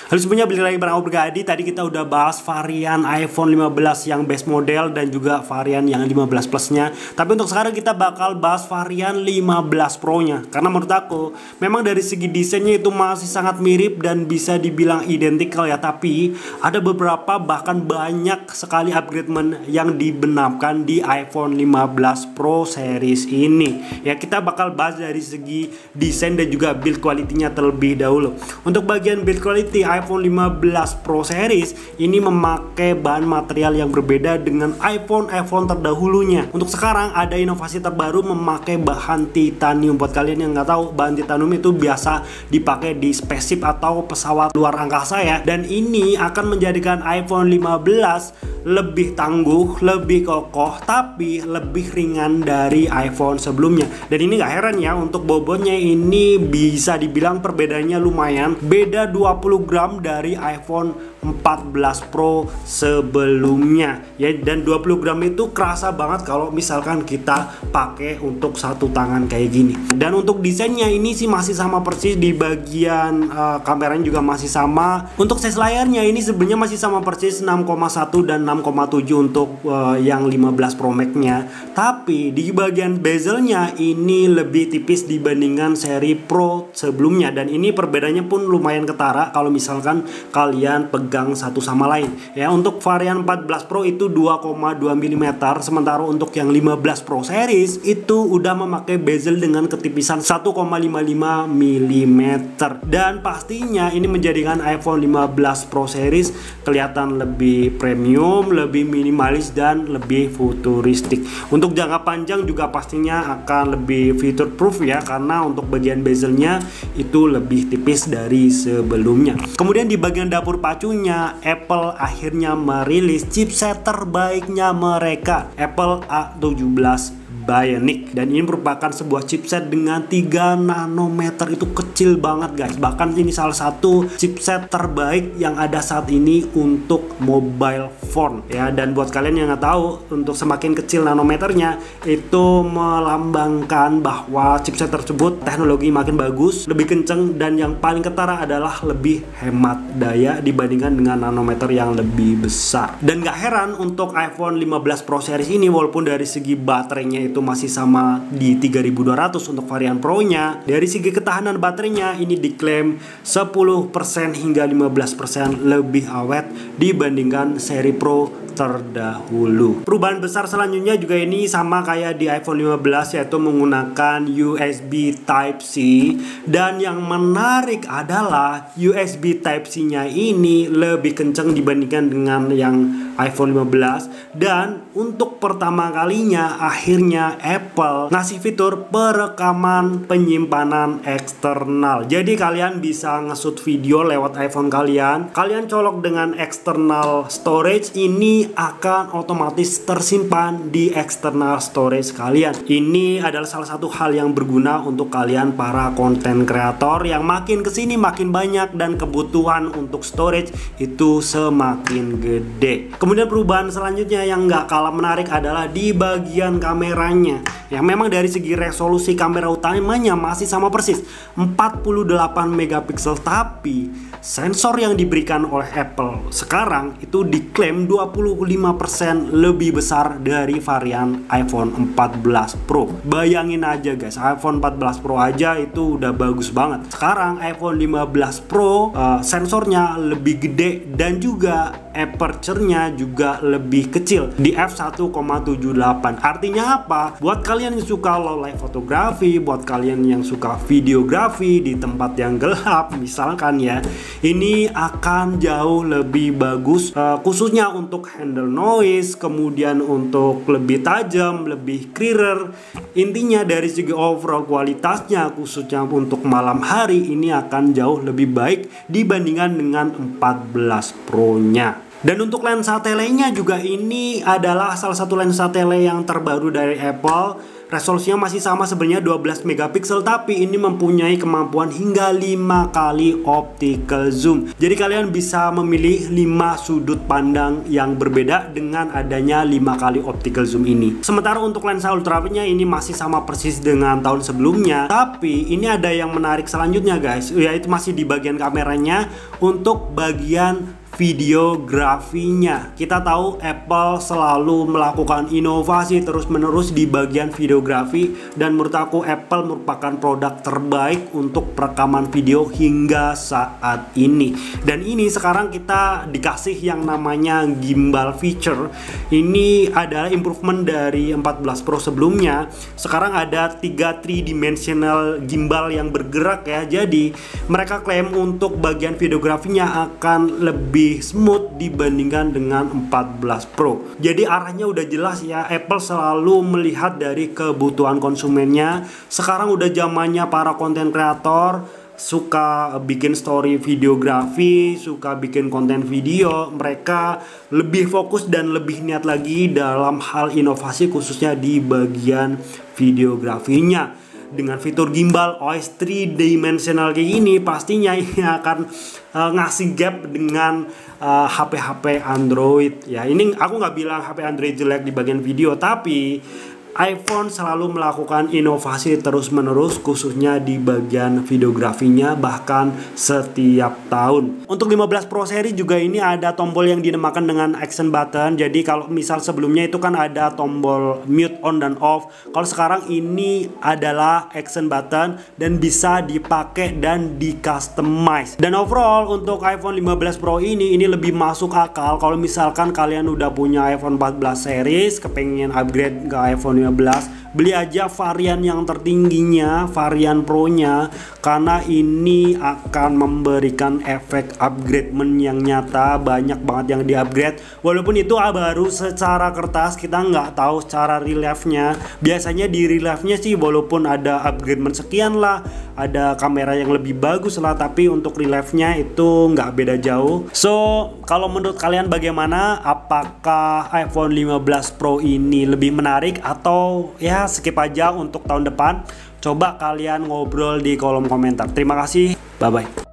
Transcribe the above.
Halo semuanya, balik lagi bareng aku Pribadi. Tadi kita udah bahas varian iPhone 15 yang base model dan juga varian yang 15 Plus-nya. Tapi untuk sekarang kita bakal bahas varian 15 Pro-nya. Karena menurut aku, memang dari segi desainnya itu masih sangat mirip dan bisa dibilang identical ya. Tapi ada beberapa bahkan banyak sekali upgradement yang dibenamkan di iPhone 15 Pro series ini. Ya, kita bakal bahas dari segi desain dan juga build quality-nya terlebih dahulu. Untuk bagian build quality, iPhone 15 Pro series ini memakai bahan material yang berbeda dengan iPhone terdahulunya. Untuk sekarang ada inovasi terbaru memakai bahan titanium. Buat kalian yang nggak tahu, bahan titanium itu biasa dipakai di spaceship atau pesawat luar angkasa ya. Dan ini akan menjadikan iPhone 15 lebih tangguh, lebih kokoh, tapi lebih ringan dari iPhone sebelumnya. Dan ini gak heran ya, untuk bobotnya ini bisa dibilang perbedaannya lumayan, beda 20 gram dari iPhone 14 Pro sebelumnya ya. Dan 20 gram itu kerasa banget kalau misalkan kita pakai untuk satu tangan kayak gini. Dan untuk desainnya ini sih masih sama persis, di bagian kameranya juga masih sama. Untuk size layarnya ini sebenarnya masih sama persis, 6,1 dan 6,7 untuk yang 15 Pro Max nya. Tapi di bagian bezelnya ini lebih tipis dibandingkan seri Pro sebelumnya. Dan ini perbedaannya pun lumayan ketara kalau misalkan kalian pegang satu sama lain ya. Untuk varian 14 Pro itu 2,2 mm, sementara untuk yang 15 Pro series itu udah memakai bezel dengan ketipisan 1,55 mm. Dan pastinya ini menjadikan iPhone 15 Pro series kelihatan lebih premium, lebih minimalis dan lebih futuristik. Untuk jangka panjang juga pastinya akan lebih future proof ya, karena untuk bagian bezelnya itu lebih tipis dari sebelumnya. Kemudian di bagian dapur pacunya, Apple akhirnya merilis chipset terbaiknya mereka, Apple A17 Bionic. Dan ini merupakan sebuah chipset dengan 3 nanometer, itu kecil banget guys. Bahkan ini salah satu chipset terbaik yang ada saat ini untuk mobile phone ya. Dan buat kalian yang nggak tahu, untuk semakin kecil nanometernya itu melambangkan bahwa chipset tersebut teknologi makin bagus, lebih kenceng, dan yang paling ketara adalah lebih hemat daya dibandingkan dengan nanometer yang lebih besar. Dan gak heran untuk iPhone 15 Pro series ini, walaupun dari segi baterainya itu masih sama di 3200 untuk varian Pro nya, dari segi ketahanan baterainya ini diklaim 10% hingga 15% lebih awet dibandingkan seri Pro terdahulu. Perubahan besar selanjutnya juga ini sama kayak di iPhone 15, yaitu menggunakan USB Type-C. Dan yang menarik adalah USB Type-C nya ini lebih kencang dibandingkan dengan yang iPhone 15. Dan untuk pertama kalinya akhirnya Apple ngasih fitur perekaman penyimpanan eksternal. Jadi kalian bisa nge-shoot video lewat iPhone kalian colok dengan external storage, ini akan otomatis tersimpan di external storage kalian. Ini adalah salah satu hal yang berguna untuk kalian para konten kreator yang makin kesini makin banyak dan kebutuhan untuk storage itu semakin gede. Kemudian perubahan selanjutnya yang nggak kalah menarik adalah di bagian kameranya. Yang memang dari segi resolusi kamera utamanya masih sama persis 48 megapiksel, tapi sensor yang diberikan oleh Apple sekarang itu diklaim 25% lebih besar dari varian iPhone 14 Pro. Bayangin aja guys, iPhone 14 Pro aja itu udah bagus banget. Sekarang iPhone 15 Pro sensornya lebih gede dan juga aperture-nya juga lebih kecil di f1,78. Artinya apa? Buat kalian yang suka low light fotografi, buat kalian yang suka videografi di tempat yang gelap misalkan ya, ini akan jauh lebih bagus, khususnya untuk handle noise, kemudian untuk lebih tajam, lebih clearer. Intinya dari segi overall kualitasnya, khususnya untuk malam hari, ini akan jauh lebih baik dibandingkan dengan 14 Pro nya. Dan untuk lensa telenya juga ini adalah salah satu lensa tele yang terbaru dari Apple. Resolusinya masih sama sebenarnya 12 megapiksel, tapi ini mempunyai kemampuan hingga 5 kali optical zoom. Jadi kalian bisa memilih 5 sudut pandang yang berbeda dengan adanya 5 kali optical zoom ini. Sementara untuk lensa ultrawide-nya ini masih sama persis dengan tahun sebelumnya, tapi ini ada yang menarik selanjutnya guys, yaitu masih di bagian kameranya. Untuk bagian videografinya, kita tahu Apple selalu melakukan inovasi terus-menerus di bagian videografi, dan menurut aku Apple merupakan produk terbaik untuk perekaman video hingga saat ini. Dan ini sekarang kita dikasih yang namanya gimbal feature. Ini adalah improvement dari 14 Pro sebelumnya. Sekarang ada 3 3-dimensional gimbal yang bergerak ya. Jadi mereka klaim untuk bagian videografinya akan lebih smooth dibandingkan dengan 14 Pro. Jadi arahnya udah jelas ya, Apple selalu melihat dari kebutuhan konsumennya. Sekarang udah zamannya para konten kreator suka bikin story videografi, suka bikin konten video. Mereka lebih fokus dan lebih niat lagi dalam hal inovasi, khususnya di bagian videografinya. Dengan fitur gimbal OIS 3-dimensional kayak ini, pastinya ini akan ngasih gap dengan HP-HP Android ya. Ini aku nggak bilang HP Android jelek di bagian video, tapi iPhone selalu melakukan inovasi terus-menerus, khususnya di bagian videografinya, bahkan setiap tahun. Untuk 15 Pro seri juga ini ada tombol yang dinamakan dengan action button. Jadi kalau misal sebelumnya itu kan ada tombol mute on dan off, kalau sekarang ini adalah action button dan bisa dipakai dan di customize. Dan overall untuk iPhone 15 Pro ini lebih masuk akal kalau misalkan kalian udah punya iPhone 14 series, kepengen upgrade ke iPhone 15, beli aja varian yang tertingginya, varian Pro-nya, karena ini akan memberikan efek upgradement yang nyata. Banyak banget yang di-upgrade, walaupun itu baru secara kertas, kita nggak tahu secara real life-nya. Biasanya di real life-nya sih walaupun ada upgradement sekian lah, ada kamera yang lebih bagus lah, tapi untuk real life-nya itu nggak beda jauh. So kalau menurut kalian bagaimana? Apakah iPhone 15 Pro ini lebih menarik atau ya skip aja untuk tahun depan? Coba kalian ngobrol di kolom komentar. Terima kasih, bye bye.